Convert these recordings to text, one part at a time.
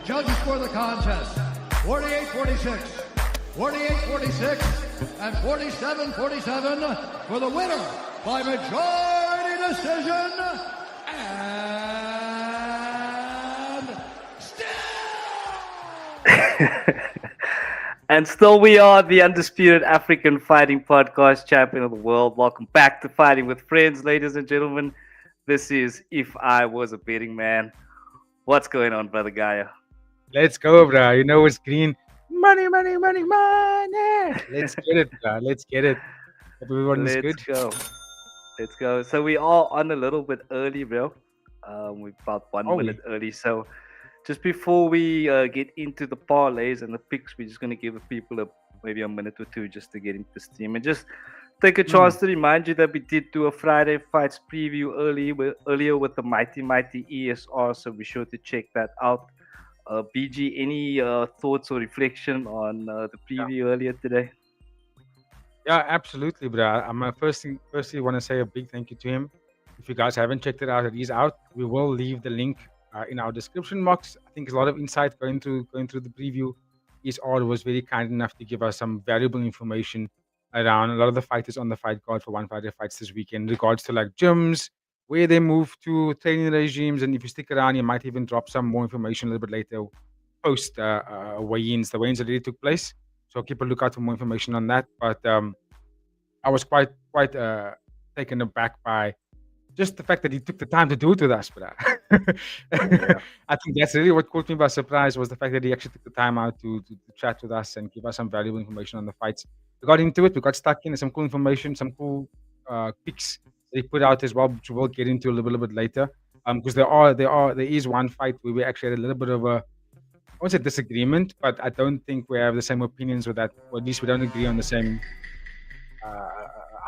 judges for the contest, 48-46, 48-46, and 47-47 for the winner by majority decision, and still... And still we are the undisputed African fighting podcast champion of the world. Welcome back to Fighting with Friends, ladies and gentlemen. This is If I Was a Betting Man. What's going on, Brother Gaia? Let's go, bro. You know it's green. Money, money, money, money. Let's get it, bro. Let's get it. Hope everyone's good. Let's go. So we are on a little bit early, bro. We're about 1 minute early. So just before we get into the parlays and the picks, we're just going to give the people maybe a minute or two just to get into steam and just take a chance to remind you that we did do a Friday Fights preview earlier with the mighty ESR, so be sure to check that out. BG, any thoughts or reflection on the preview earlier today? Yeah, absolutely, bro. I'm firstly want to say a big thank you to him. If you guys haven't checked it out, it is out. We will leave the link in our description box. I think there's a lot of insight going through the preview. ESR was very kind enough to give us some valuable information around a lot of the fighters on the fight card for One Friday Fights this weekend, in regards to like gyms, where they move to, training regimes, and if you stick around, you might even drop some more information a little bit later post weigh-ins. The weigh-ins already took place, so keep a lookout for more information on that. But I was quite taken aback by just the fact that he took the time to do it with us, bro. I think that's really what caught me by surprise, was the fact that he actually took the time out to chat with us and give us some valuable information on the fights. We got into it, we got stuck in some cool information, some cool picks that he put out as well, which we'll get into a little bit later. Because there is one fight where we actually had a little bit of I won't say disagreement, but I don't think we have the same opinions with that, or at least we don't agree on the same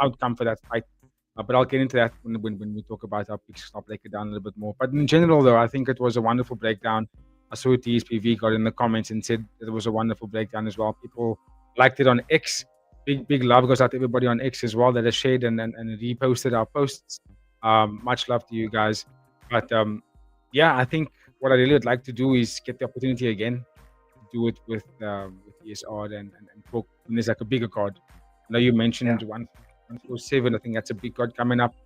outcome for that fight. But I'll get into that when we talk about our picks. I'll break it down a little bit more. But in general, though, I think it was a wonderful breakdown. I saw TSPV got in the comments and said it was a wonderful breakdown as well. People liked it on X. Big love goes out to everybody on X as well that has shared and reposted our posts. Much love to you guys. But yeah, I think what I really would like to do is get the opportunity again to do it with ESR and talk when there's like a bigger card. I know you mentioned 147. I think that's a big card coming up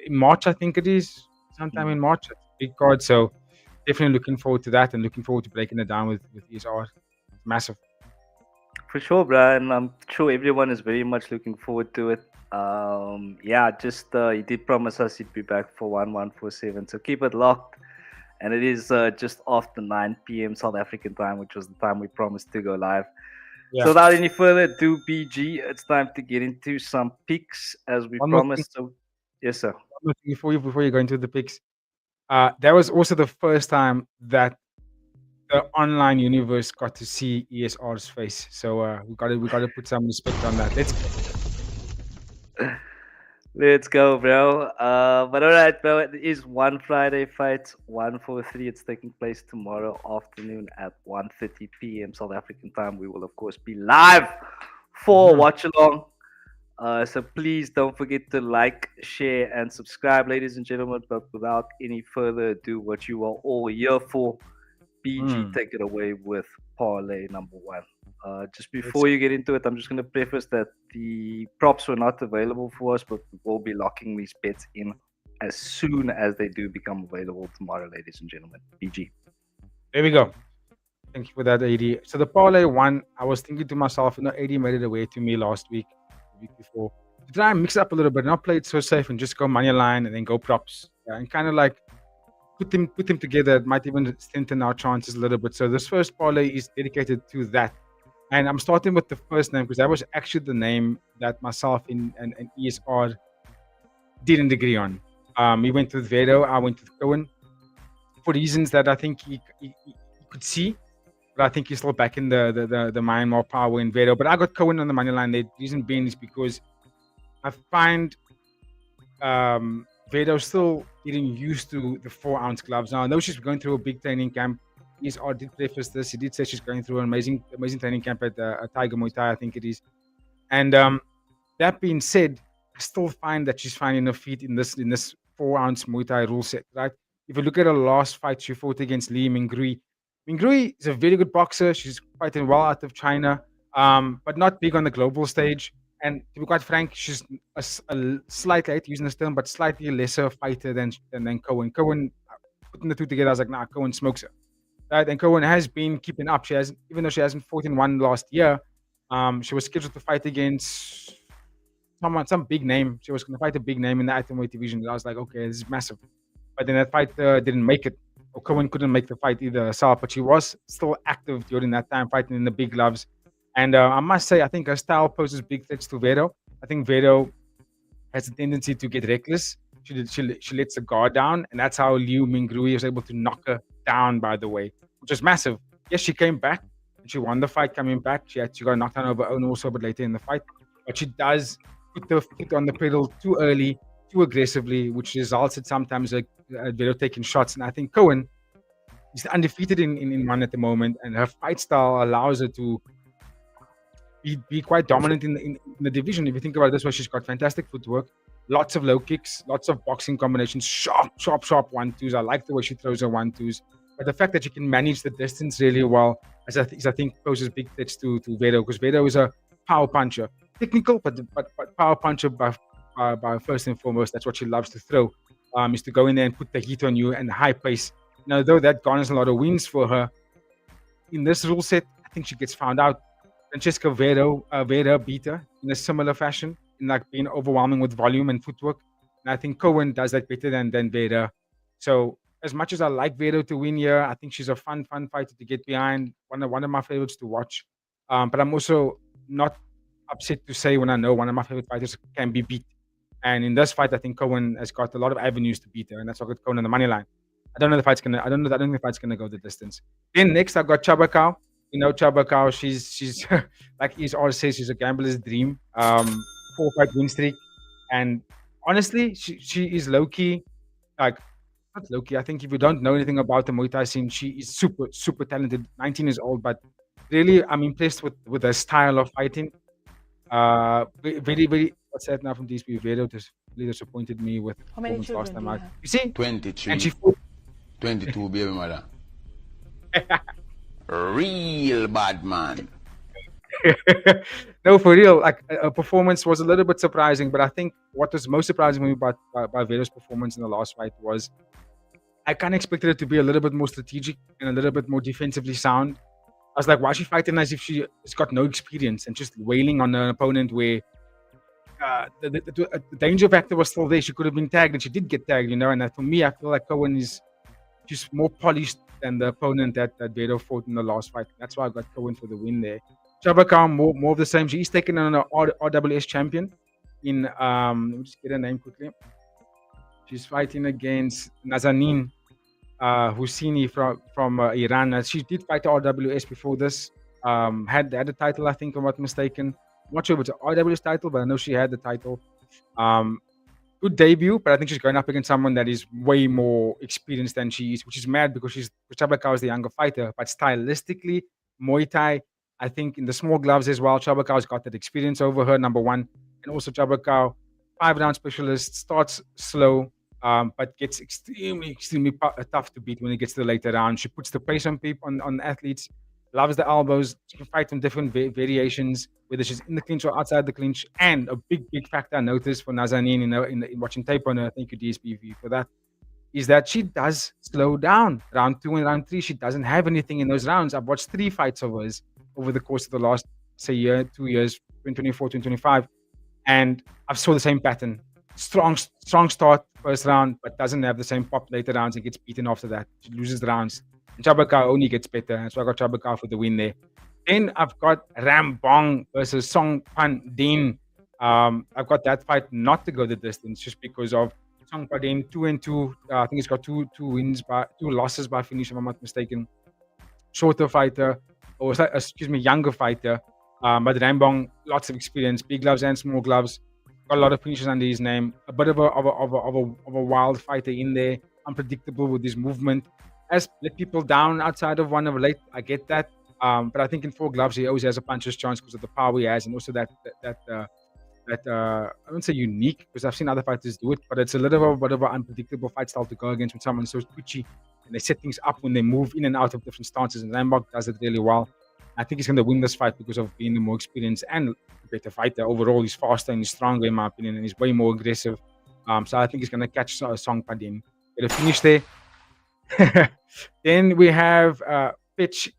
in March. I think it is sometime in March. It's a big card, so definitely looking forward to that and looking forward to breaking it down with ESR. It's massive. For sure, bro, and I'm sure everyone is very much looking forward to it. He did promise us he'd be back for 147, so keep it locked. And it is just after 9 p.m. South African time, which was the time we promised to go live. Yeah. So without any further ado, BG, it's time to get into some picks as we promised. So, yes, sir. Before you go into the picks, that was also the first time that the online universe got to see ESR's face. So we got to put some respect on that. Let's go, bro. But all right, bro. It is One Friday Fights 143. It's taking place tomorrow afternoon at 1:30 p.m. South African time. We will, of course, be live for watch along. So please don't forget to like, share, and subscribe, ladies and gentlemen. But without any further ado, what you are all here for, BG, take it away with parlay number one. Just before you get into it, I'm just going to preface that the props were not available for us, but we will be locking these bets in as soon as they do become available tomorrow, ladies and gentlemen. BG. There we go. Thank you for that, AD. So the parlay one, I was thinking to myself, AD made it away to me last week, the week before, to try and mix it up a little bit, not play it so safe and just go money line and then go props. And kind of like put them together. It might even strengthen our chances a little bit. So this first parlay is dedicated to that. And I'm starting with the first name because that was actually the name that myself and ESR didn't agree on. He went with Vero, I went with Cohen for reasons that I think he could see, but I think he's still back in the Myanmar power in Vero. But I got Cohen on the money line. The reason being is because I find Vero still getting used to the 4-ounce gloves. Now I know she's going through a big training camp. ESR did preface this. He did say she's going through an amazing training camp at Tiger Muay Thai, I think it is. And that being said, I still find that she's finding her feet in this 4-ounce Muay Thai rule set, right? If you look at her last fight, she fought against Lee Mingrui. Mingrui is a very good boxer. She's fighting well out of China, but not big on the global stage. And to be quite frank, she's a slightly, I hate using this term, but slightly lesser fighter than Cohen. Cohen, putting the two together, I was like, nah, Cohen smokes her. Right? And Cohen has been keeping up. She has, even though she hasn't fought in one last year, she was scheduled to fight against some big name. She was going to fight a big name in the atomweight division. I was like, okay, this is massive. But then that fight didn't make it. Or Cohen couldn't make the fight either herself, but she was still active during that time, fighting in the big gloves. And I must say, I think her style poses big threats to Vero. I think Vero has a tendency to get reckless. She lets the guard down, and that's how Liu Mingrui was able to knock her down, by the way, which is massive. Yes, she came back, and she won the fight coming back. She got knocked down over her own also, but later in the fight. But she does put the foot on the pedal too early, too aggressively, which results in sometimes Vero taking shots. And I think Cohen is undefeated in one at the moment, and her fight style allows her to be quite dominant in the division. If you think about it this way, she's got fantastic footwork, lots of low kicks, lots of boxing combinations, sharp 1-2s. I like the way she throws her 1-2s. But the fact that she can manage the distance really well, as I think poses big threats to Vero, because Vero is a power puncher. Technical, but power puncher by first and foremost. That's what she loves to throw, is to go in there and put the heat on you and the high pace. Now, though that garners a lot of wins for her, in this rule set, I think she gets found out. Francesca Vera beat her in a similar fashion, in like being overwhelming with volume and footwork. And I think Cohen does that better than Vera. So as much as I like Vero to win here, I think she's a fun fighter to get behind. One of my favorites to watch. But I'm also not upset to say when I know one of my favorite fighters can be beat. And in this fight, I think Cohen has got a lot of avenues to beat her, and that's why I got Cohen on the money line. I don't think the fight's gonna go the distance. Then next I've got Chabacao. You know Chabacao, she's like he's always says, she's a gambler's dream. 4-fight win streak. And honestly, she is low key, like not low key. I think if you don't know anything about the Muay Thai scene, she is super talented. 19 years old, but really I'm impressed with her style of fighting. Very what's that now from DSP? Vero just really disappointed me with How many performance last children time do you out. have? You see? 23, And she fought 22 baby mother. Real bad man. no, for real. Like her performance was a little bit surprising, but I think what was most surprising me about Vero's performance in the last fight was I kind of expected it to be a little bit more strategic and a little bit more defensively sound. I was like, why is she fighting as if she has got no experience and just wailing on an opponent where the danger factor was still there. She could have been tagged, and she did get tagged, you know. And for me, I feel like Cohen is just more polished than the opponent that Vero fought in the last fight. That's why I got Cohen for the win there. Chabacao, more of the same. She's taken on an RWS champion in let me just get her name quickly. She's fighting against Nazanin Husseini from Iran. She did fight the RWS before this. Had a title, I think, if I'm not mistaken. I'm not sure if it's an RWS title, but I know she had the title. Good debut, but I think she's going up against someone that is way more experienced than she is, which is mad because Chabacao is the younger fighter. But stylistically, Muay Thai, I think in the small gloves as well, Chabacao's got that experience over her, number one. And also Chabacao, 5-round specialist, starts slow, but gets extremely tough to beat when it gets to the later round. She puts the pace on people, on athletes, loves the elbows. She can fight in different variations, whether she's in the clinch or outside the clinch. And a big factor I noticed for Nazanin in watching tape on her, thank you DSPV for that, is that she does slow down. Round 2 and round 3, she doesn't have anything in those rounds. I've watched 3 fights of hers over the course of the last, say, year, 2 years, 2024, 2025, and I've saw the same pattern. Strong start first round, but doesn't have the same pop later rounds and gets beaten after that. She loses the rounds. And Chabacao only gets better. So I got Chabacao for the win there. Then I've got Rambong versus Song Pan Din. I've got that fight not to go the distance just because of Song Pan Din 2-2. I think he's got two losses by finish, if I'm not mistaken. Shorter fighter, or younger fighter. But Rambong, lots of experience, big gloves and small gloves. Got a lot of finishes under his name. A bit of a wild fighter in there, unpredictable with his movement. Has let people down outside of one of late. I get that, but I think in 4 gloves he always has a puncher's chance because of the power he has, and also that I wouldn't say unique because I've seen other fighters do it, but it's a little bit of an unpredictable fight style to go against when someone's so twitchy and they set things up when they move in and out of different stances. And Zambok does it really well. I think he's going to win this fight because of being the more experienced and better fighter overall. He's faster and he's stronger, in my opinion, and he's way more aggressive. So I think he's going to catch Song Padin. Get a finish there. Then we have Pechayut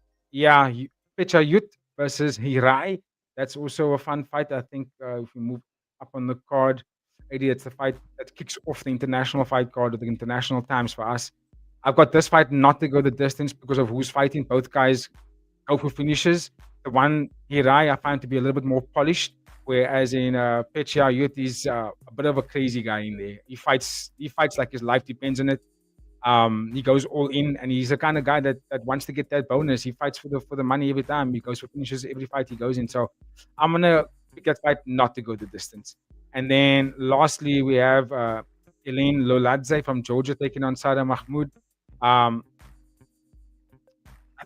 versus Hirai. That's also a fun fight. I think if we move up on the card, it's the fight that kicks off the international fight card or the international times for us. I've got this fight not to go the distance because of who's fighting. Both guys go for finishes. The one Hirai I find to be a little bit more polished, whereas in Pechayut he's a bit of a crazy guy in there. He fights like his life depends on it. He goes all in, and he's the kind of guy that wants to get that bonus. He fights for the money every time. He goes for finishes every fight he goes in. So I'm gonna pick that fight not to go the distance. And then lastly we have Elaine Loladze from Georgia taking on Sada Mahmoud. I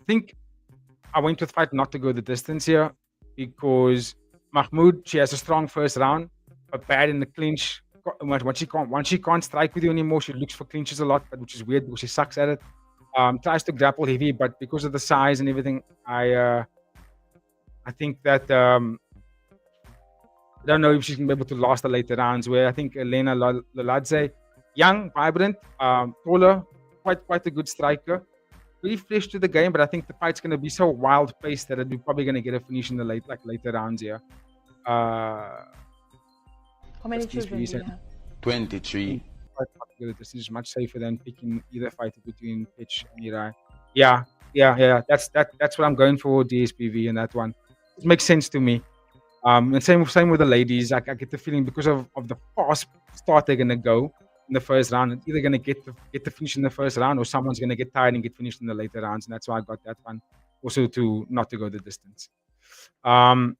think I went with fight not to go the distance here because Mahmoud, she has a strong first round, but bad in the clinch. Once she can't strike with you anymore, she looks for clinches a lot, which is weird because she sucks at it. Tries to grapple heavy, but because of the size and everything, I think that I don't know if she's gonna be able to last the later rounds. Where I think Elena Loladze, young, vibrant, taller, quite a good striker, really fresh to the game. But I think the fight's gonna be so wild paced that we're probably gonna get a finish in the later rounds here. How many children do you have? 23. This is much safer than picking either fighter between Pitch and Hirai. Yeah. That's what I'm going for, DSPV in that one. It makes sense to me. And same with the ladies. I get the feeling because of the fast start they're gonna go in the first round. It's either gonna get the finish in the first round, or someone's gonna get tired and get finished in the later rounds. And that's why I got that one. Also to not to go the distance. So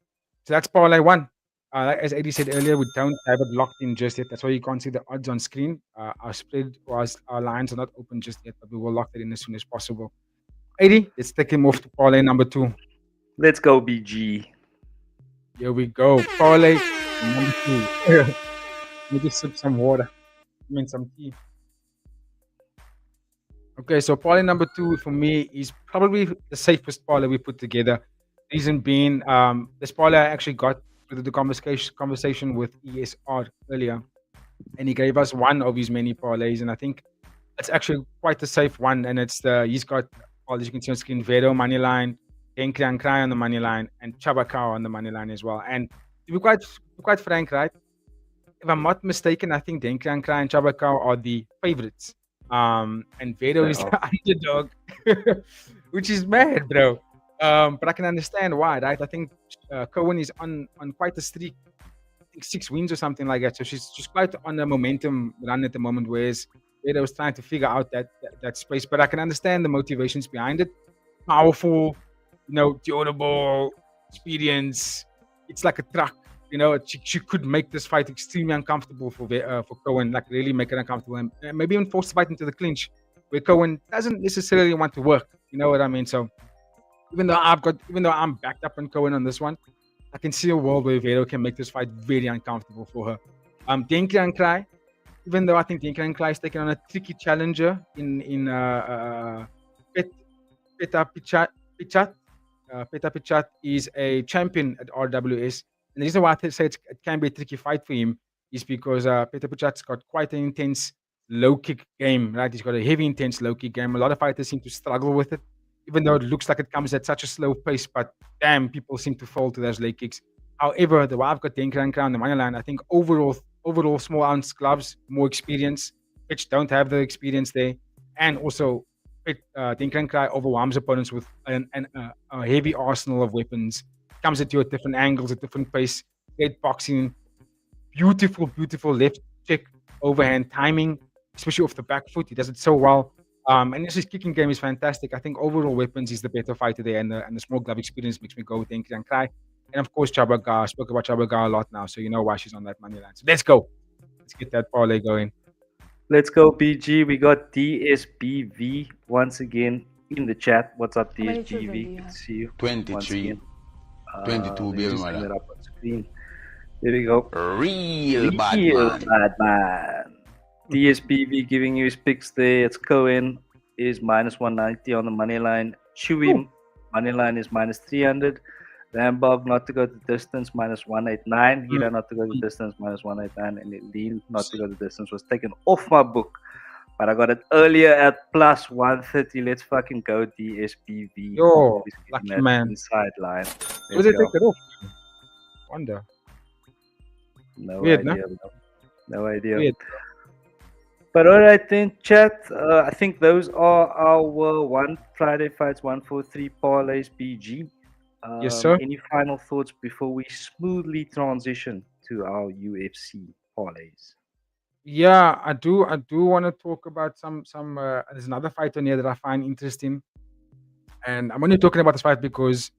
that's parlay one. As Eddie said earlier, we don't have it locked in just yet. That's why you can't see the odds on screen. Our spread or our lines are not open just yet, but we will lock it in as soon as possible. Eddie, let's take him off to parlay number 2. Let's go, BG. Here we go. Parlay number 2. Let me just sip some water. Some tea. Okay, so parlay number 2 for me is probably the safest parlay we put together. Reason being, this parlay I actually got through the conversation with ESR earlier, and he gave us one of his many parlays, and I think it's actually quite a safe one. And he's got, as you can see on screen, Vero money line, Denkrian Cry on the money line, and Chabakao on the money line as well. And to be quite frank, right? If I'm not mistaken, I think Denkrian Cry and Chabakao are the favorites, and Vero is the underdog, which is mad, bro. But I can understand why, right? I think Cohen is on quite a streak. I think 6 wins or something like that. So she's quite on a momentum run at the moment, whereas Veda was trying to figure out that space. But I can understand the motivations behind it. Powerful, durable, experience. It's like a truck. She could make this fight extremely uncomfortable for Cohen, like really make it uncomfortable, and maybe even force the fight into the clinch, where Cohen doesn't necessarily want to work. You know what I mean? So even though I'm backed up on Cohen on this one, I can see a world where Vero can make this fight very uncomfortable for her. Denkrian Cry, even though I think Denkrian Cry is taking on a tricky challenger in Peta Pichat. Peta Pichat is a champion at RWS. And the reason why I say it can be a tricky fight for him is because Peta Pichat's got quite an intense low kick game, right? He's got a heavy, intense low kick game. A lot of fighters seem to struggle with it, even though it looks like it comes at such a slow pace, but damn, people seem to fall to those leg kicks. However, the way I've got Denkrian Cry on the money line, I think overall small ounce gloves, more experience, which don't have the experience there. And also, Denkrian Cry overwhelms opponents with a heavy arsenal of weapons. Comes at you at different angles, at different pace. Great boxing, beautiful left check, overhand timing, especially off the back foot. He does it so well. And his kicking game is fantastic. I think overall weapons is the better fighter there, and the small glove experience makes me go with Denkrian Cry. And of course, Chabaga. I spoke about Chabaga a lot now, so you know why she's on that money line. So let's go. Let's get that parlay going. Let's go, BG. We got DSBV once again in the chat. What's up, DSBV? Good to see you. 23. 22, baby mother. Up on screen. There we go. Real bad man. DSBV giving you his picks there. It's Cohen is minus 190 on the money line. Chewy money line is minus 300. Rambog not to go the distance minus 189. Hira not to go the distance minus 189. And Lean not to go the distance was taken off my book. But I got it earlier at plus 130. Let's fucking go DSPV. Yo, lucky man. Inside line. Where did they take it off? Wonder. No Weird, idea. Bro. No idea. Weird. But all right then, chat. I think those are our one Friday fights, 143 parlays BG. Yes, sir. Any final thoughts before we smoothly transition to our UFC parlays? Yeah, I do want to talk about some. There's another fight on here that I find interesting, and I'm only talking about this fight because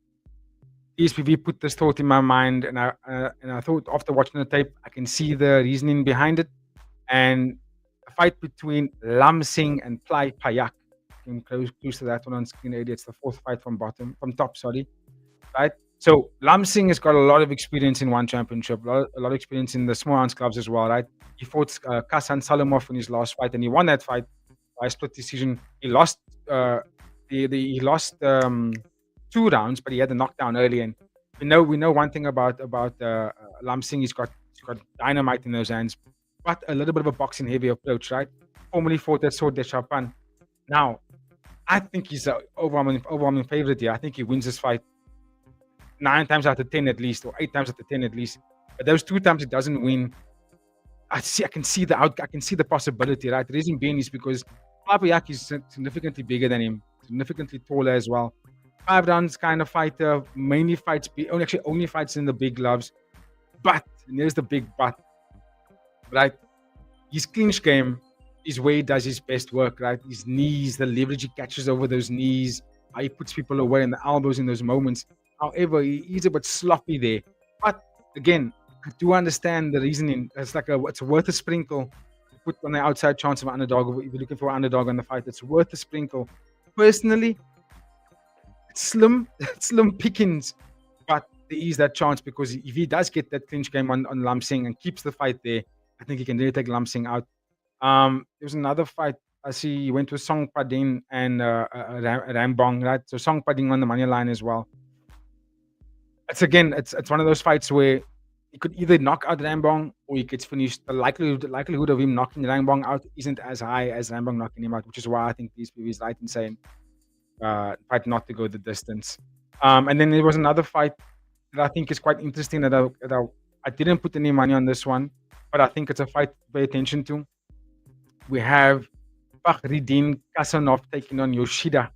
ESPV put this thought in my mind, and I thought after watching the tape, I can see the reasoning behind it. And a fight between Lam Singh and Plai Payak. Came close to that one on screen already. It's the fourth fight from top. Sorry, right? So Lam Singh has got a lot of experience in one championship, a lot of experience in the small arms clubs as well, right? He fought Kasan Salimov in his last fight, and he won that fight by split decision. He lost he lost 2 rounds, but he had a knockdown early. And we know one thing about Lam Singh. He's got dynamite in those hands, but a little bit of a boxing heavy approach, right? Formerly fought at Sword de Chapan. Now, I think he's an overwhelming favorite here. I think he wins this fight 9 times out of 10 at least, or 8 times out of 10 at least. But those 2 times he doesn't win, I can see the possibility, right? The reason being is because Papayak is significantly bigger than him, significantly taller as well. 5 rounds kind of fighter, only fights in the big gloves. But, and there's the big but, right? His clinch game is where he does his best work, right? His knees, the leverage he catches over those knees, how he puts people away, and the elbows in those moments. However, he's a bit sloppy there. But again, I do understand the reasoning. It's worth a sprinkle to put on the outside chance of an underdog. If you're looking for an underdog on the fight, it's worth a sprinkle. Personally, it's slim pickings, but there is that chance because if he does get that clinch game on Lam Singh and keeps the fight there, I think he can really take Lam Singh out. There was another fight. I see he went with Song Padin and Rambong, right? So Song Padin on the money line as well. It's one of those fights where he could either knock out Rambong or he gets finished. The likelihood of him knocking Rambong out isn't as high as Rambong knocking him out, which is why I think DSPV is right in saying fight not to go the distance. And then there was another fight that I think is quite interesting that I didn't put any money on this one, but I think it's a fight to pay attention to. We have Fakhridin Kasanov taking on Yoshida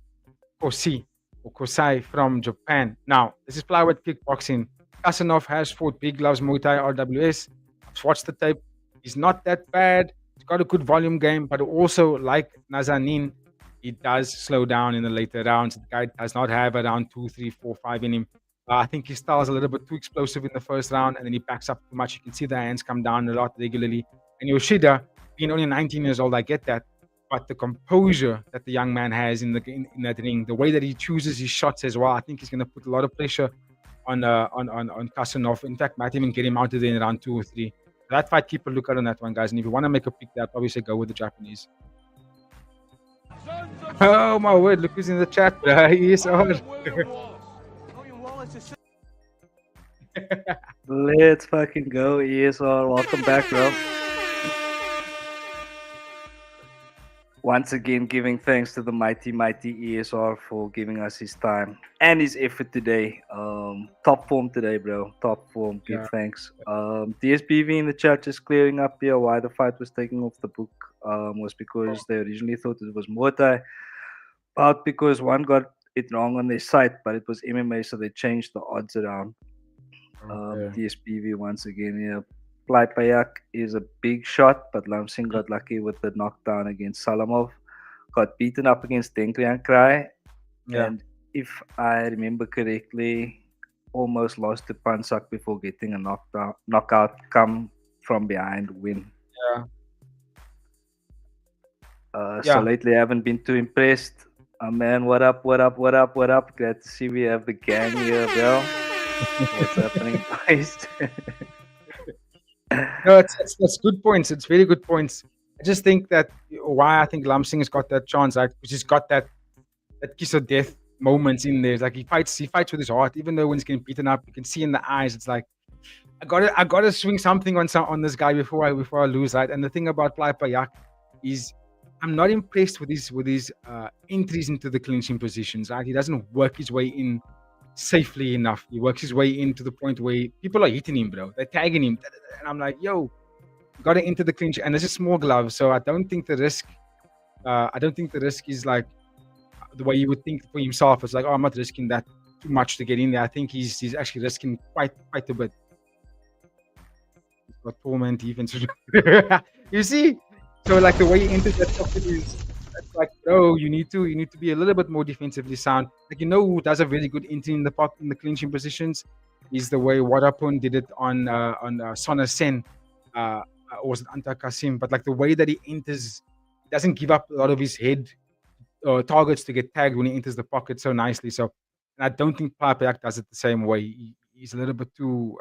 Kosai from Japan. Now, this is flyweight kickboxing. Kasanov has fought big gloves, Muay Thai, RWS. I've watched the tape. He's not that bad. He's got a good volume game, but also, like Nazanin, he does slow down in the later rounds. The guy does not have a round 2, 3, 4, 5 in him. I think his style is a little bit too explosive in the first round, and then he backs up too much. You can see the hands come down a lot regularly. And Yoshida, being only 19 years old, I get that. But the composure that the young man has in that ring, the way that he chooses his shots as well, I think he's going to put a lot of pressure on Kasanov. In fact, might even get him out of there in round 2 or 3. That fight, keep a look out on that one, guys. And if you want to make a pick, I'd probably say go with the Japanese. Oh my word! Look who's in the chat, bro. He is on. Let's fucking go, ESR. Welcome back, bro. Once again, giving thanks to the mighty ESR for giving us his time and his effort today. Top form today, bro. Top form. Give thanks. DSPV in the chat just clearing up here why the fight was taken off the book. Was because they originally thought it was Muay Thai, but because one got it wrong on their site, but it was MMA, so they changed the odds around. DSPV once again, yeah. Plai Payak is a big shot, but Lam Singh got lucky with the knockdown against Salimov. Got beaten up against Denkrian Krai. Yeah. And if I remember correctly, almost lost to Pansak before getting a knockout come from behind win. So lately I haven't been too impressed. Man, what up? Glad to see we have the gang here, bro. What's happening, guys? No, it's good points. It's very good points. I just think that why I think Lam Singh has got that chance, like, which has got that kiss of death moments in there. It's like he fights with his heart, even though when he's getting beaten up, you can see in the eyes. It's like I gotta swing something on this guy before I lose, right? And the thing about Payak is I'm not impressed with his entries into the clinching positions, right? He doesn't work his way in safely enough. He works his way in to the point where people are hitting him, bro. They're tagging him, and I'm like, yo, got to enter the clinch, and it's a small glove, so I don't think the risk. I don't think the risk is like the way you would think for himself. It's like, oh, I'm not risking that too much to get in there. I think he's actually risking quite a bit. He's got 4-man defense. You see, so like the way he entered that pocket is, it's like, bro, you need to be a little bit more defensively sound. Like, who does a very good entry in the pocket in the clinching positions is the way Wadapun did it on Sona Sen. Or was it Anta Kasim? But like the way that he enters, he doesn't give up a lot of his head targets to get tagged when he enters the pocket so nicely. So, and I don't think Payak does it the same way. He's a little bit too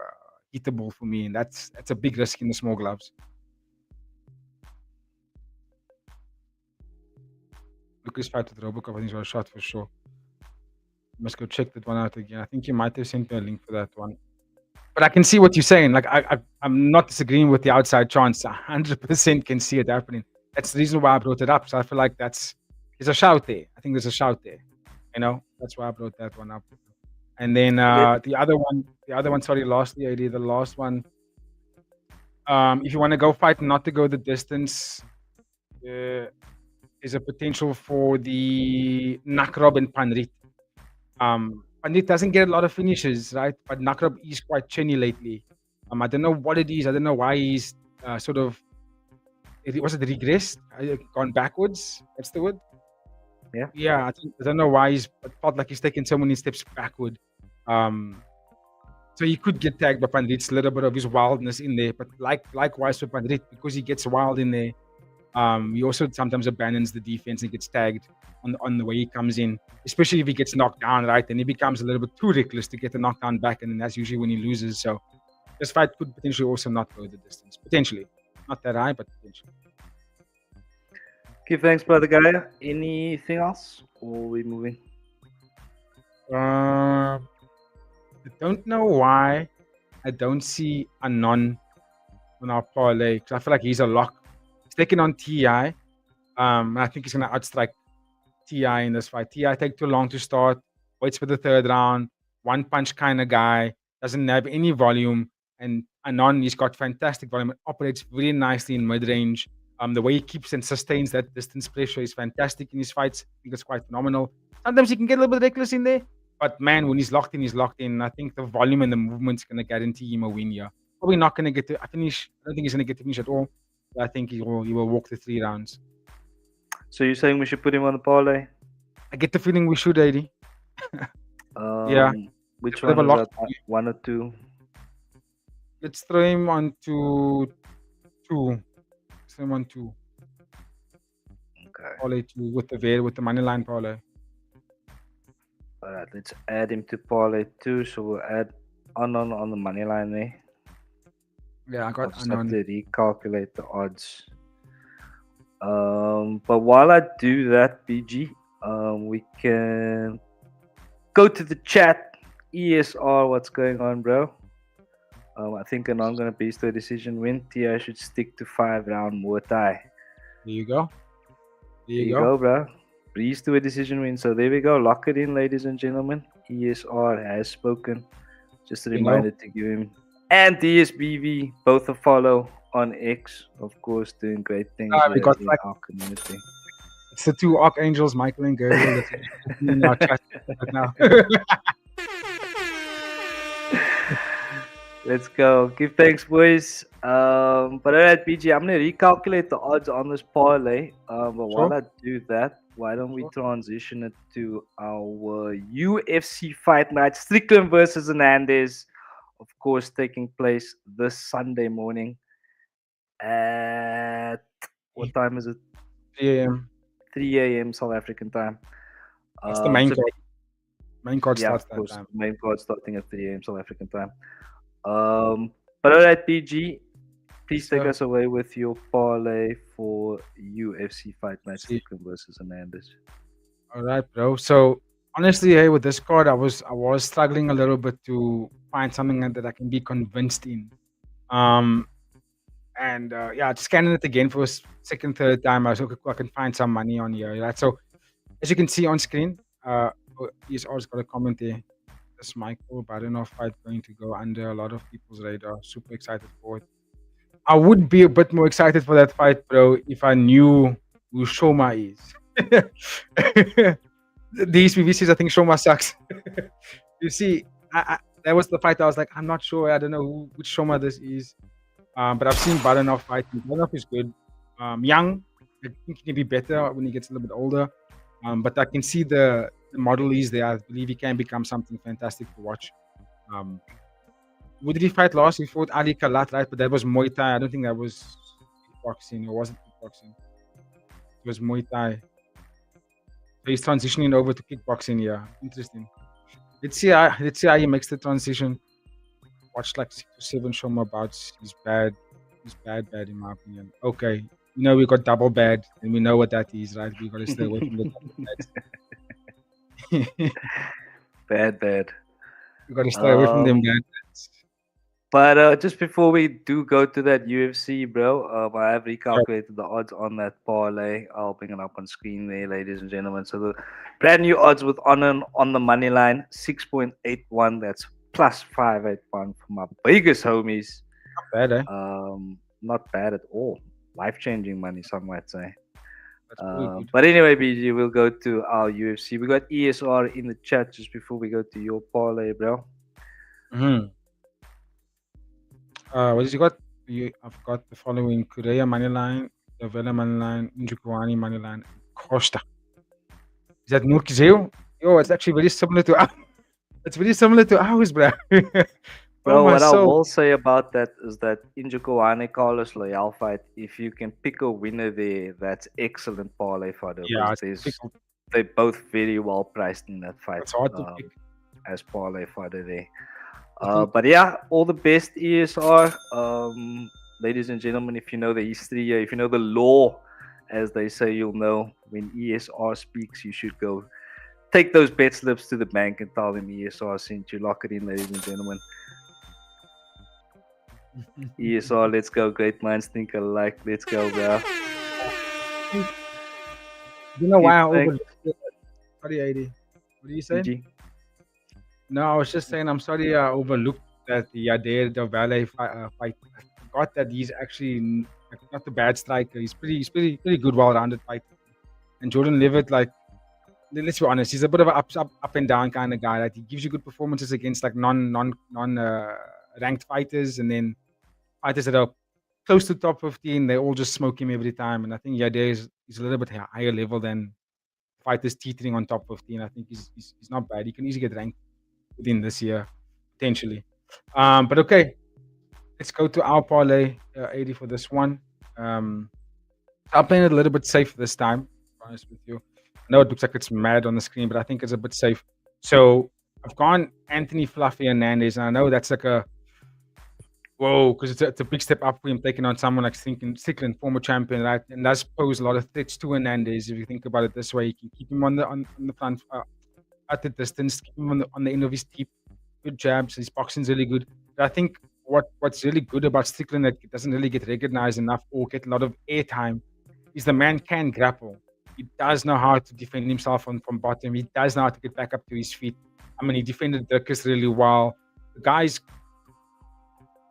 hittable for me, and that's a big risk in the small gloves. Lucas fight with Robocop, I think he's got a shot for sure. Must go check that one out again. I think you might have sent me a link for that one. But I can see what you're saying. Like I'm not disagreeing with the outside chance. 100% can see it happening. That's the reason why I brought it up. So I feel like there's a shout there. I think there's a shout there. That's why I brought that one up. And then the other one. Sorry, lastly, AD, the last one. If you want to go fight, not to go the distance, is a potential for the Nakrob and Panrit. Pandit doesn't get a lot of finishes, right? But Nakrab is quite chinny lately. I don't know what it is. I don't know why he's sort of... Was it regressed? Gone backwards? That's the word? Yeah. Yeah, I don't know why it felt like he's taken so many steps backward. So he could get tagged by Pandit's a little bit of his wildness in there. But likewise for Pandit, because he gets wild in there, he also sometimes abandons the defense and gets tagged on the way he comes in, especially if he gets knocked down, right? Then he becomes a little bit too reckless to get the knockdown back, and then that's usually when he loses. So this fight could potentially also not go the distance. Potentially. Not that high, but potentially. Okay, thanks, brother guy. Anything else? Or are we moving? I don't know why I don't see Anon on our parlay, because I feel like he's a lock. He's taking on TI. And I think he's going to outstrike TI in this fight. TI take too long to start, waits for the third round, one punch kind of guy, doesn't have any volume. And Anon, he's got fantastic volume, operates very nicely in mid-range. The way he keeps and sustains that distance pressure is fantastic in his fights. I think it's quite phenomenal. Sometimes he can get a little bit reckless in there, but man, when he's locked in, he's locked in. I think the volume and the movement's going to guarantee him a win here. Probably not going to get to finish. I don't think he's going to get to finish at all. But I think he will walk the 3 rounds. So you're saying we should put him on the parlay? I get the feeling we should, AD. Yeah. Which one is that? 1 or 2? Let's throw him on to 2. Let's throw him on 2. Okay. Parlay 2 with the money line parlay. All right, let's add him to parlay 2. So we'll add Anon on the money line there. Yeah, I got I'll just have Anon. to recalculate the odds. But while I do that, BG, we can go to the chat. ESR, what's going on, bro? I think I'm going to beast a decision win. TI should stick to 5-round Muay Thai. There you go. There you go, bro. Breeze to a decision win. So there we go. Lock it in, ladies and gentlemen. ESR has spoken. Just a reminder to give him and DSBV both a follow on X. Of course, doing great things We got in our community. It's the 2 archangels, Michael and Gabriel, that's in our chat right now. Let's go. Give thanks, boys. But all right, BG, I'm going to recalculate the odds on this parlay. But while I do that, why don't we transition it to our UFC Fight Night, Strickland versus Hernandez, of course, taking place this Sunday morning at, what time is it? 3 a.m. 3 a.m. South African time. That's the main card. Main card starts of course, that time. main card starting at 3 a.m. South African time. But all right, PG, please take us away with your parlay for UFC Fight Night, Strickland versus Hernandez. All right, bro. So honestly, hey, with this card, I was struggling a little bit to find something that I can be convinced in. Yeah, scanning it again for a second, third time. I was okay, I can find some money on here. Right? So as you can see on screen, he's also got a comment there. This Michael, but I don't know if it's going to go under a lot of people's radar. Super excited for it. I would be a bit more excited for that fight, bro, if I knew who Shoma is. These PVCs, I think Shoma sucks. You see, that was the fight. I was like, I'm not sure. I don't know which Shoma this is. But I've seen Badanov fight. Badanov is good. Young, I think he can be better when he gets a little bit older. But I can see the model is there. I believe he can become something fantastic to watch. Who did he fight last? He fought Ali Kalat, right? But that was Muay Thai. I don't think that was kickboxing. Or was it kickboxing? It was Muay Thai. So he's transitioning over to kickboxing. Yeah, interesting. Let's see how he makes the transition. Watched like 6 or 7 Shoma bouts. He's bad. He's bad in my opinion. Okay. You know, we got double bad, and we know what that is, right? We got to stay away from the double bad. Bad. We got to stay away from them bad bads. But just before we do go to that UFC, bro, I have recalculated the odds on that parlay. I'll bring it up on screen there, ladies and gentlemen. So the brand new odds with on the money line, 6.81. That's plus 581 for my biggest homies. Not bad, eh? Not bad at all. Life-changing money, some might say. But anyway, BG, we'll go to our UFC. We got ESR in the chat just before we go to your parlay, bro. What did you got? I've got the following: Korea moneyline, Davila moneyline, Njukwani moneyline, Costa. Is that Nurkizeo? Yo, it's actually very similar to ours. It's very similar to ours, bro. Bro, what I will say about that is that Njukwani Carlos Loyal fight, if you can pick a winner there, that's excellent parlay fodder. Yeah, they're both very well priced in that fight. It's hard to pick as parlay fodder there. But yeah, all the best ESR. Ladies and gentlemen, if you know the history, if you know the law, as they say, you'll know when ESR speaks, you should go take those bet slips to the bank and tell them ESR sent you. Lock it in, ladies and gentlemen. ESR, let's go. Great minds think alike. Let's go, bro. You know why I overlooked it? Sorry, AD. What are you saying? PG? No, I was just saying I'm sorry I overlooked that the Adair Del Valle fight. I forgot that he's actually not a bad striker. He's pretty good, well-rounded fighter. And Jordan Levitt, like, let's be honest, he's a bit of an up and down kind of guy. Like, he gives you good performances against like non ranked fighters, and then fighters that are close to top 15, they all just smoke him every time. And I think Adair is a little bit higher level than fighters teetering on top 15. I think he's not bad. He can easily get ranked within this year, potentially. But okay, let's go to our parlay, 80 for this one. I'm playing it a little bit safe this time, to be honest with you. I know it looks like it's mad on the screen, but I think it's a bit safe. So I've gone Anthony Fluffy Hernandez, and I know that's like a whoa, because it's a big step up for him taking on someone like Strickland, former champion, right? And that's pose a lot of threats to Hernandez. If you think about it this way, you can keep him on the front, at the distance, keep him on the end of his teeth. Good jabs. His boxing's really good. But I think what's really good about Strickland that doesn't really get recognized enough or get a lot of airtime is the man can grapple. He does know how to defend himself from bottom. He does know how to get back up to his feet. I mean, he defended Dirkus really well. The guy's,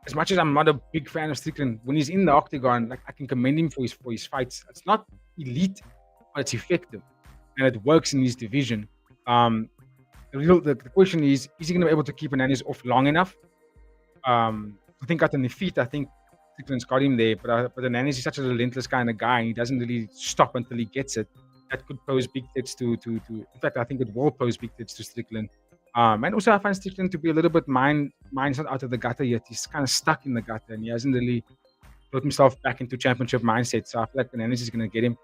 as much as I'm not a big fan of Strickland, when he's in the octagon, like, I can commend him for his fights. It's not elite, but it's effective, and it works in his division. The question is he going to be able to keep Hernandez off long enough? I think at the feet, I think Strickland's got him there, but Hernandez is such a relentless kind of guy, and he doesn't really stop until he gets it. That could pose big threats to in fact, I think it will pose big threats to Strickland. And also I find Strickland to be a little bit mind's not out of the gutter yet. He's kind of stuck in the gutter, and he hasn't really put himself back into championship mindset. So I feel like Hernandez is going to get him.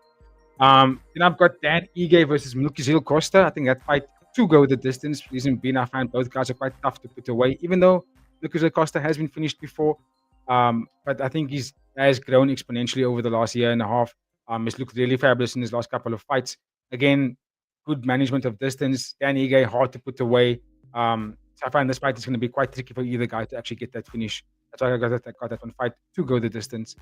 Then I've got Dan Ige versus Mulkizil Costa. I think that fight to go the distance. Reason being, I find both guys are quite tough to put away, even though Mulkizil Costa has been finished before. But I think he's has grown exponentially over the last year and a half. He's looked really fabulous in his last couple of fights. Again, good management of distance. Dan Ige, hard to put away. So I find this fight is going to be quite tricky for either guy to actually get that finish. That's why I got that one fight to go the distance.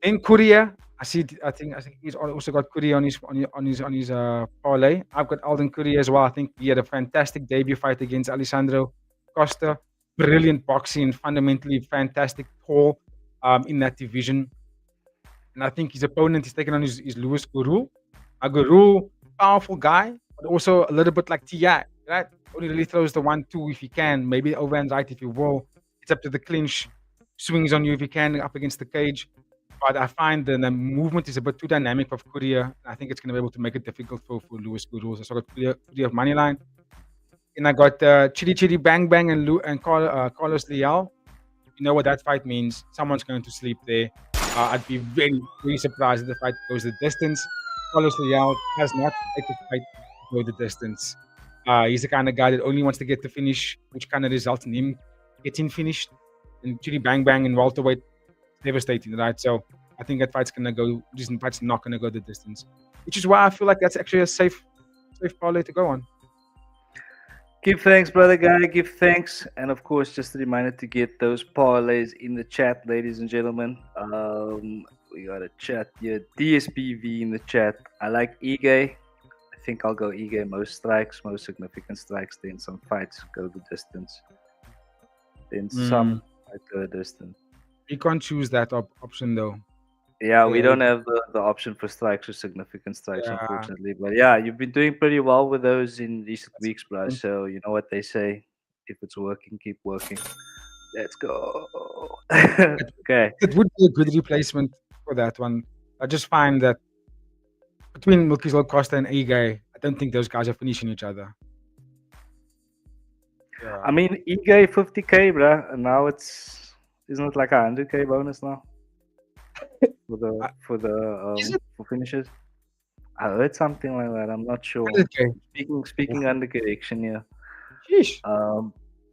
In Korea, I think he's also got Korea on his parlay. I've got Alden Korea as well. I think he had a fantastic debut fight against Alessandro Costa. Brilliant boxing, fundamentally fantastic, tall in that division. And I think his opponent is taking on is Louis Guru. Guru, powerful guy, but also a little bit like T.I., right? Only really throws the 1-2 if he can, maybe overhand right if you will. It's up to the clinch, swings on you if you can, up against the cage. But I find the movement is a bit too dynamic of Korea. I think it's going to be able to make it difficult for Louis Guru. So I got Korea of money line. And I got Chitty Chitty Bang Bang and Carlos Leal. You know what that fight means. Someone's going to sleep there. I'd be very, very surprised if the fight goes the distance. Carlos Leal has not taken the fight to go the distance. He's the kind of guy that only wants to get the finish, which kind of results in him getting finished. And Chitty Bang Bang and welterweight, devastating, right? So I think that fight's gonna go. This fight's not gonna go the distance, which is why I feel like that's actually a safe parlay to go on. Give thanks, brother guy. Give thanks, and of course, just a reminder to get those parlays in the chat, ladies and gentlemen. We got a chat here. DSPV in the chat. I like Ige. I think I'll go Ige. Most strikes, most significant strikes. Then some fights go the distance. Then some might go the distance. You can't choose that option though. Yeah, we don't have the option for strikes or significant strikes, unfortunately. But yeah, you've been doing pretty well with those in recent weeks, bro. So you know what they say: if it's working, keep working. Let's go. Okay. It would be a good replacement for that one. I just find that between Mulkizol Costa and Ige, I don't think those guys are finishing each other. Yeah. I mean, Ige 50k, bro, and now isn't it like a 100k bonus now? for finishes. I heard something like that. I'm not sure. Speaking under correction here.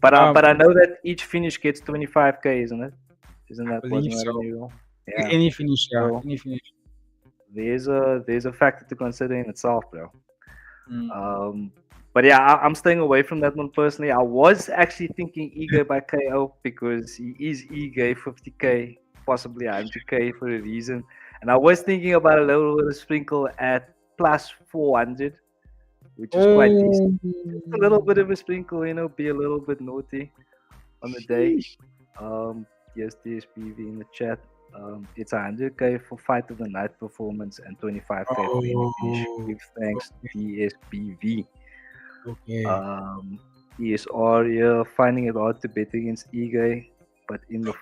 But I know that each finish gets 25k, isn't it? Isn't that believe so? Yeah. Any finish, yeah. So any finish. There's a factor to consider in itself, bro. But yeah, I'm staying away from that one personally. I was actually thinking Ige by KO because he is Ige 50k, possibly 100k for a reason. And I was thinking about a little bit of sprinkle at plus 400, which is quite decent. Just a little bit of a sprinkle, be a little bit naughty on the day. Yes, DSPV in the chat. It's 100k for fight of the night performance and 25k for any finish. Give thanks to DSPV. Okay. ESR here, finding it hard to bet against Ige, but in the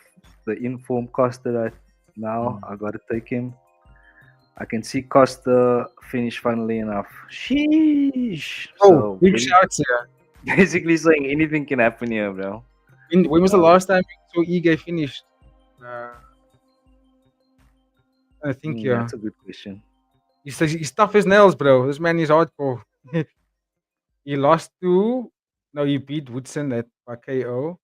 informed Costa right now, I gotta take him. I can see Costa finish, funnily enough. Sheesh. So, big shouts here. Basically saying anything can happen here, bro. When was the last time you saw Ige finished? I think that's a good question. He's tough as nails, bro. This man is hardcore. He lost to he beat Woodson at KO.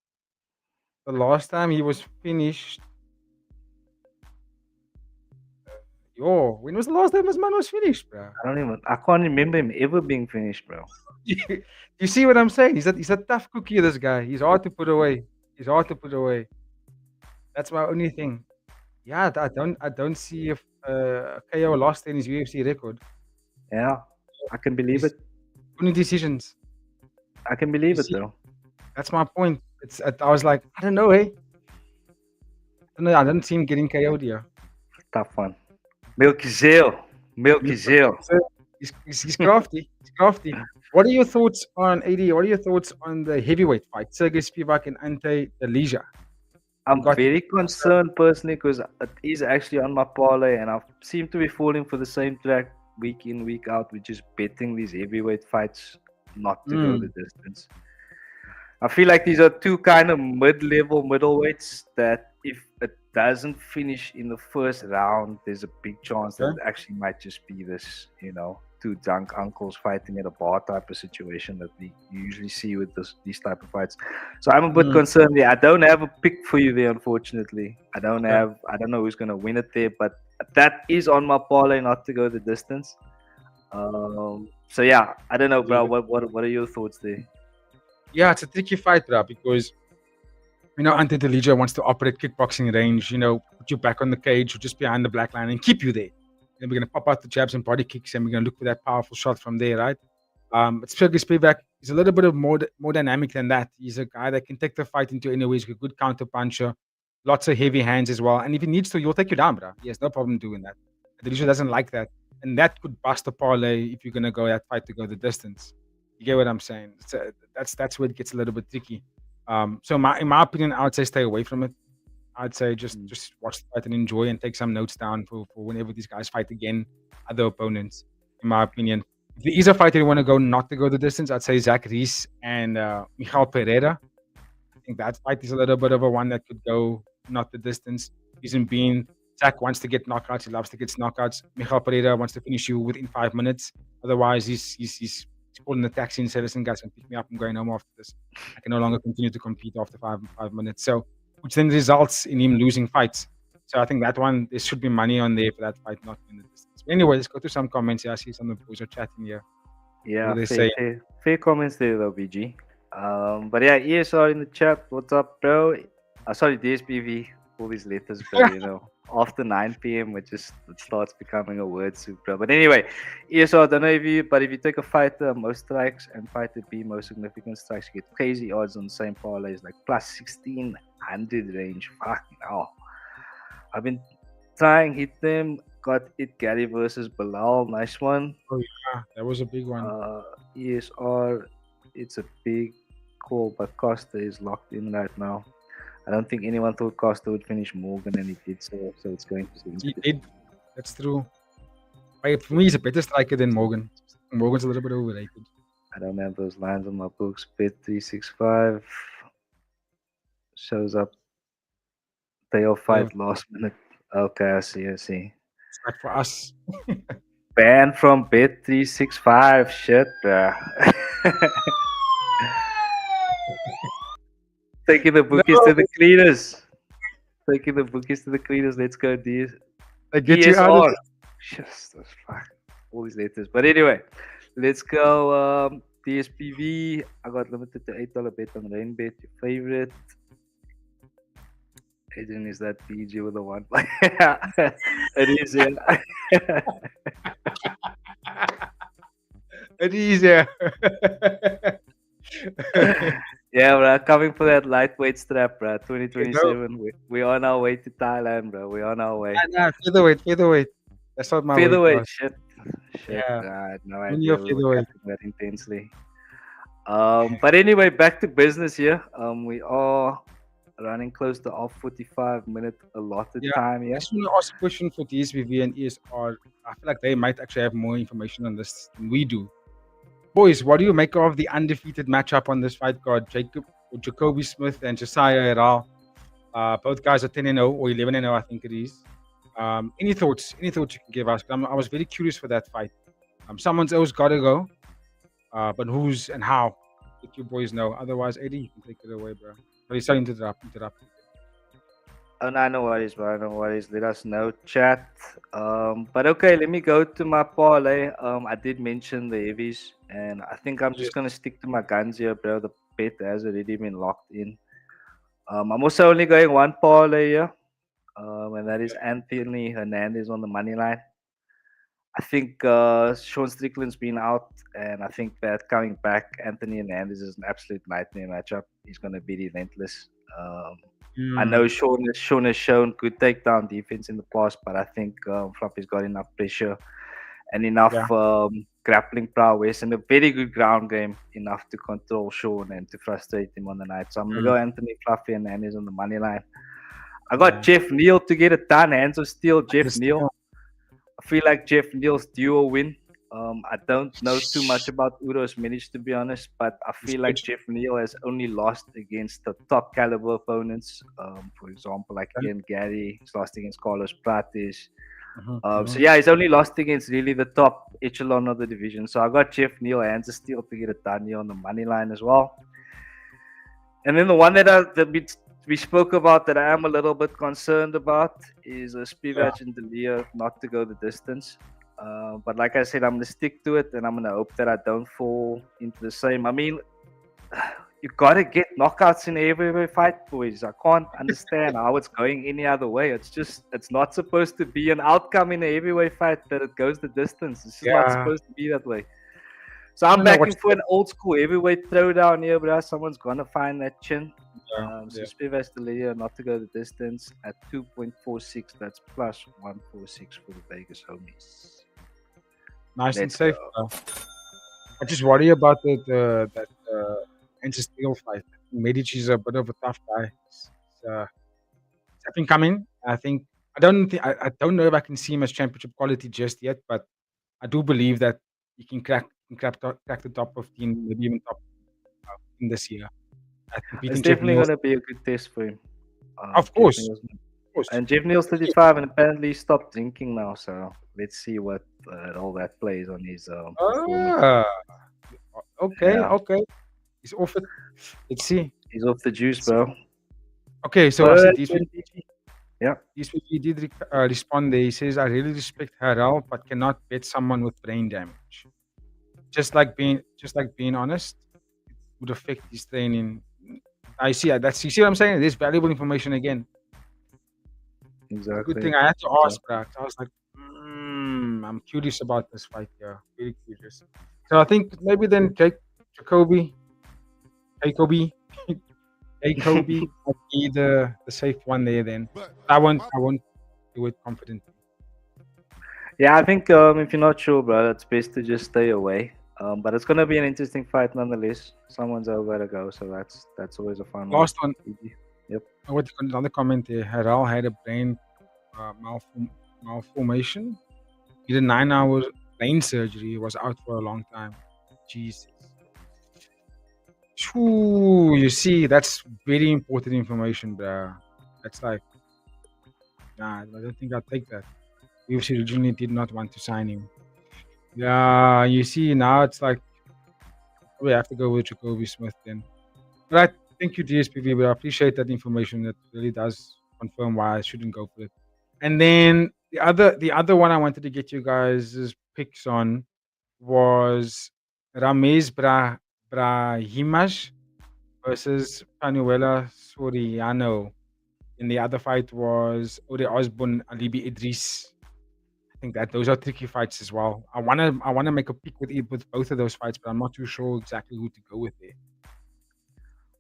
The last time he was finished. When was the last time this man was finished, bro? I can't remember him ever being finished, bro. You see what I'm saying? He's a tough cookie, this guy. He's hard to put away. That's my only thing. Yeah, I don't see if KO lost in his UFC record. Yeah, I can believe it. Only decisions. I can believe it though. That's my point. I was like, I don't know, hey. I don't see him getting KO'd here. Tough one. Milky Zeal. He's crafty. He's crafty. What are your thoughts on AD? What are your thoughts on the heavyweight fight? Sergey Spivak and Ante Delija. I'm very concerned personally because it is actually on my parlay and I seem to be falling for the same track week in, week out, which is betting these heavyweight fights not to go the distance. I feel like these are two kind of mid-level middleweights that if it doesn't finish in the first round, there's a big chance that it actually might just be this, two drunk uncles fighting at a bar type of situation that we usually see with these type of fights. So I'm a bit concerned there. I don't have a pick for you there, unfortunately. I don't know who's gonna win it there, but that is on my parlay not to go the distance. So yeah, I don't know, bro. What are your thoughts there? Yeah, it's a tricky fight, bro, because Ante Delija wants to operate kickboxing range, put you back on the cage or just behind the black line and keep you there. And we're going to pop out the jabs and body kicks and we're going to look for that powerful shot from there, right? But Sergey Spivak is a little bit more dynamic than that. He's a guy that can take the fight into any way. He's a good counter puncher, lots of heavy hands as well. And if he needs to, he'll take you down, bro. He has no problem doing that. Delija doesn't like that. And that could bust a parlay if you're going to go that fight to go the distance. You get what I'm saying? That's where it gets a little bit tricky. So in my opinion, I would say stay away from it. I'd say just watch the fight and enjoy and take some notes down for whenever these guys fight again, other opponents, in my opinion. If there is a fight that you want to go not to go the distance, I'd say Zach Reese and Miguel Pereira. I think that fight is a little bit of a one that could go not the distance. Reason being, Zach wants to get knockouts. He loves to get knockouts. Miguel Pereira wants to finish you within 5 minutes. Otherwise, he's calling the taxi and said, listen, guys, can pick me up. I'm going home after this. I can no longer continue to compete after 5 minutes. So, which then results in him losing fights. So I think that one, there should be money on there for that fight, not in the distance. But anyway, let's go to some comments here. I see some of the boys are chatting here. Yeah, fair comments there though, BG. But yeah, ESR in the chat. What's up, bro? Sorry, DSBV. All these letters, bro. After 9 p.m. it starts becoming a word soup, bro. But anyway, ESR, I don't know if you take a fighter most strikes and fighter B most significant strikes, you get crazy odds on the same parlays, like plus 1600 range. Fucking hell. I've been trying hit them. Got it, Gary versus Bilal. Nice one. Oh yeah, that was a big one. ESR, it's a big call, but Costa is locked in right now. I don't think anyone thought Costa would finish Morgan, and he did so it's going to He did. That's true. But for me, he's a better striker than Morgan. Morgan's a little bit overrated. I don't have those lines on my books. Bet365 shows up. They all fight last minute. Okay, I see. It's not for us. Banned from Bet365. Shit, bruh. Taking the bookies to the cleaners. Let's go, DS. I get you out of Just fuck all these letters. But anyway, let's go. DSPV. I got limited to $8 bet on Rainbet. Your favorite. Adrian, is that PG with a one? It is, yeah. It is, yeah. Yeah, bro, coming for that lightweight strap, bro. 2027. We're on our way to Thailand, bro. We're on our way. Nah, featherweight. That's not my featherweight. Shit. Yeah. God, no idea. Featherweight. That intensely. But anyway, back to business here. We are running close to our 45-minute allotted time. Yeah. I just want to ask a question for DSBV and ESR. I feel like they might actually have more information on this than we do. Boys, what do you make of the undefeated matchup on this fight card? Jacoby Smith and Josiah Eral. Both guys are 10-0 or 11-0, I think it is. Any thoughts you can give us? I was very curious for that fight. Someone's always got to go. But who's and how? Let you boys know. Otherwise, Eddie, you can take it away, bro. Sorry to interrupt. Oh, no, no worries, bro. No worries. Let us know, chat. But okay, let me go to my parlay. I did mention the heavies, and I think I'm just gonna stick to my guns here, bro. The bet has already been locked in. I'm also only going one parlay here, and that is Anthony Hernandez on the money line. I think Sean Strickland's been out, and I think that coming back, Anthony Hernandez is an absolute nightmare matchup. He's gonna be relentless. I know Sean has shown good takedown defense in the past, but I think Fluffy's got enough pressure and enough grappling prowess and a very good ground game enough to control Sean and to frustrate him on the night. So I'm going to go Anthony, Fluffy, and Hernandez on the money line. I got Jeff Neal to get it done. Hands of steel, Jeff Neal. I feel like Jeff Neal's due a win. I don't know too much about Uro's manage, to be honest, but I feel like Jeff Neal has only lost against the top caliber opponents. For example, like Ian Gary, he's lost against Carlos Prates. So yeah, he's only lost against really the top echelon of the division. So I got Jeff Neal hands of steel to get it done here on the money line as well. And then the one that we spoke about that I am a little bit concerned about is Spivak and D'Elia not to go the distance. But like I said, I'm going to stick to it, and I'm going to hope that I don't fall into the same. I mean, you got to get knockouts in every fight, boys. I can't understand how it's going any other way. It's not supposed to be an outcome in a heavyweight fight that it goes the distance. It's just not supposed to be that way. So I'm backing for an old school heavyweight throwdown here, bro. Someone's going to find that chin. So Spivak D'Elia not to go the distance at 2.46. That's plus 146 for the Vegas homies. Nice and safe. I just worry about that Steel fight. Medici is a bit of a tough guy. It's up and coming. I don't know if I can see him as championship quality just yet, but I do believe that he can crack the top 15, maybe even top in this year. It's definitely going to be a good test for him. Of course. And Jeff Neal's 35 and apparently he stopped drinking now. So let's see what all that plays on his. Okay. He's off it. Let's see. He's off the juice, bro. Okay, so he did respond there. He says, I really respect Harrell, but cannot bet someone with brain damage. Just like being honest, it would affect his training. You see what I'm saying? There's valuable information again. Exactly. Good thing I had to ask, bro. I was like, I'm curious about this fight here. Very curious. So I think maybe then Jacoby might be the safe one there then. I won't do it confidently. Yeah, I think if you're not sure, bro, it's best to just stay away. But it's gonna be an interesting fight nonetheless. Someone's over to go, so that's always a fun one. Last one. Yep. Another comment there. Harrell had a brain malformation. He did 9 hours brain surgery. He was out for a long time. Jesus. Ooh, you see, that's very important information, bro. That's like, I don't think I'll take that. UFC originally did not want to sign him. Yeah, you see, now it's like, we have to go with Jacoby Smith then. But thank you, DSPV, but I appreciate that information. That really does confirm why I shouldn't go for it. And then the other one I wanted to get you guys' picks on was Ramez Brahimaj versus Panuela Soriano. And the other fight was Ode Osborne Alibi Idris. I think that those are tricky fights as well. I wanna make a pick with both of those fights, but I'm not too sure exactly who to go with there.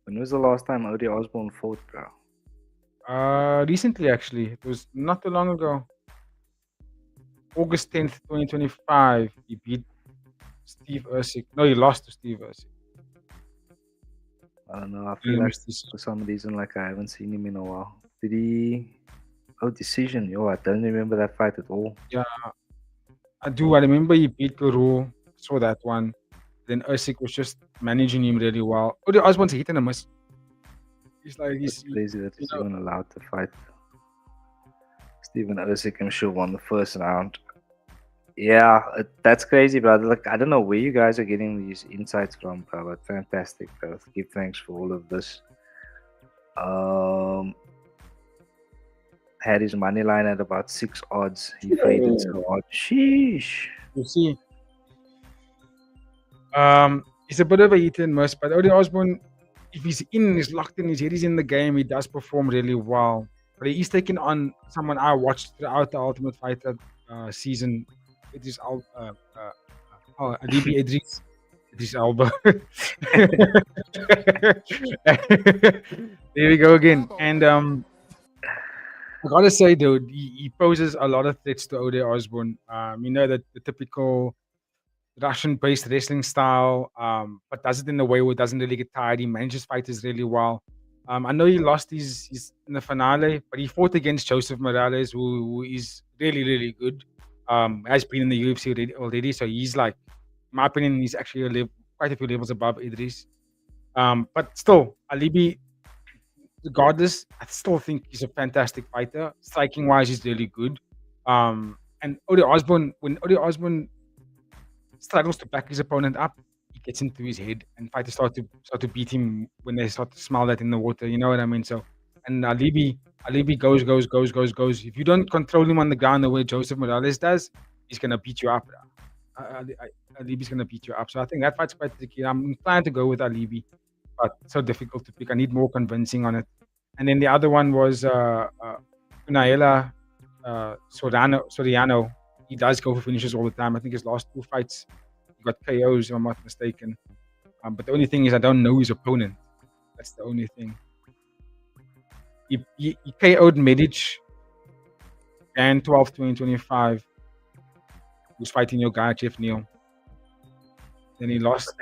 When was the last time Ode Osborne fought, bro? Recently, actually. It was not too long ago. August 10th, 2025. He beat Steve Usyk. No, he lost to Steve Usyk. I don't know. I feel like for some reason, like I haven't seen him in a while. Did he? Oh, decision. Yo, I don't remember that fight at all. Yeah, I do. I remember he beat Guru. Saw that one. Then Usyk was just managing him really well. Ode Osborne's a hit and a miss. He's crazy that he's even allowed to fight. Steven Usyk, I'm sure, won the first round. Yeah, that's crazy, brother. Like, I don't know where you guys are getting these insights from, bro. But fantastic, bro. Give thanks for all of this. Had his money line at about 6 odds. He faded so hard. Sheesh. You see, he's a bit of a hit and miss, but Ode Osborne, if he's locked in, his head is in the game, he does perform really well. But he's taken on someone I watched throughout the Ultimate Fighter season. It is Alibi Idris Elba. There we go again. And I gotta say, dude, he poses a lot of threats to Ode Osborne. You know, that the typical Russian-based wrestling style, but does it in a way where it doesn't really get tired. He manages fighters really well. I know he lost his in the finale, but he fought against Joseph Morales, who is really, really good. Has been in the UFC already, so he's like, in my opinion, he's actually quite a few levels above Idris. But still, Alibi, regardless, I still think he's a fantastic fighter. Striking-wise, he's really good. And Odie Osborne, when Odie Osborne struggles to back his opponent up, he gets into his head, and fighters start to beat him when they start to smell that in the water. You know what I mean? So, and Alibi goes. If you don't control him on the ground the way Joseph Morales does, he's gonna beat you up. Alibi's gonna beat you up. So I think that fight's quite tricky. I'm inclined to go with Alibi, but so difficult to pick. I need more convincing on it. And then the other one was Unaela Soriano. He does go for finishes all the time. I think his last 2 fights, he got KOs, if I'm not mistaken. But the only thing is, I don't know his opponent. That's the only thing. He KO'd Medic and 12, 2025. Who's fighting your guy, Jeff Neal. Then he lost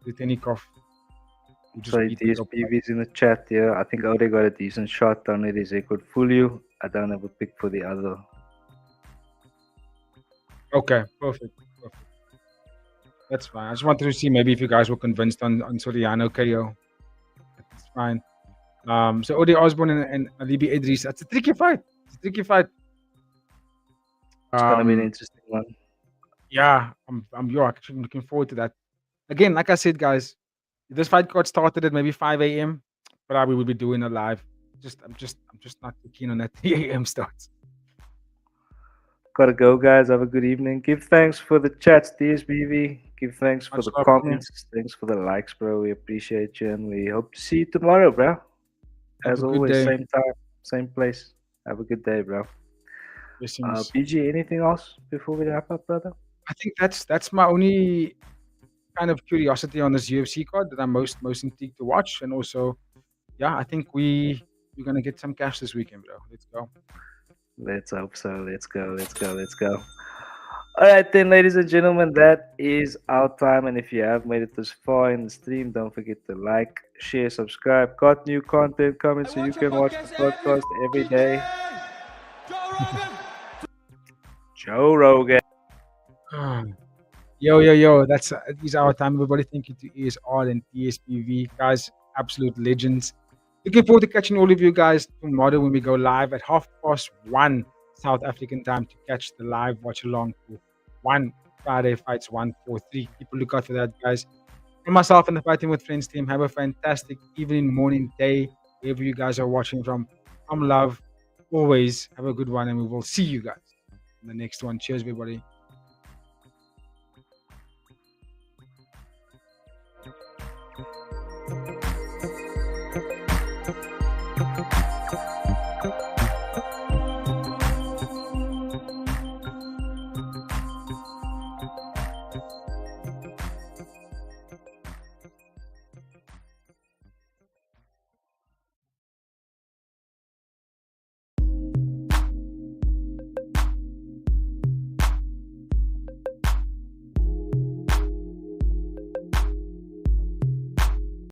Litenikov. Sorry, DSPV's in the chat here. I think Ode got a decent shot on it. He could fool you. I don't have a pick for the other. Okay, perfect. That's fine. I just wanted to see maybe if you guys were convinced on Soriano KO. That's fine. So Ode Osborne and Alibi Idris. That's a tricky fight. It's gonna be an interesting one. Yeah, I'm actually looking forward to that. Again, like I said, guys, this fight got started at maybe 5 a.m., but we will be doing it live. I'm just not too keen on that 3 a.m. starts. Gotta go, guys. Have a good evening. Give thanks for the chats, DSBV. Give thanks for the comments. Thanks for the likes, bro. We appreciate you, and we hope to see you tomorrow, bro. As always, same time, same place. Have a good day, bro. BG, anything else before we wrap up, brother? I think that's my only kind of curiosity on this UFC card that I'm most intrigued to watch, and also, yeah, I think we're gonna get some cash this weekend, bro. Let's go. Let's hope so. Let's go. All right, then, ladies and gentlemen, that is our time. And if you have made it this far in the stream, don't forget to like, share, subscribe. Got new content coming, so you can watch the podcast every day. Joe Rogan. Yo. That's these are our time, everybody. Thank you to ESR and TSPV, guys. Absolute legends. Looking forward to catching all of you guys tomorrow when we go live at 1:30 South African time to catch the live watch along for One Friday Fights 143. Keep a lookout for that, guys. And myself and the Fighting with Friends team, have a fantastic evening, morning, day, wherever you guys are watching from. Love. Always have a good one, and we will see you guys in the next one. Cheers, everybody.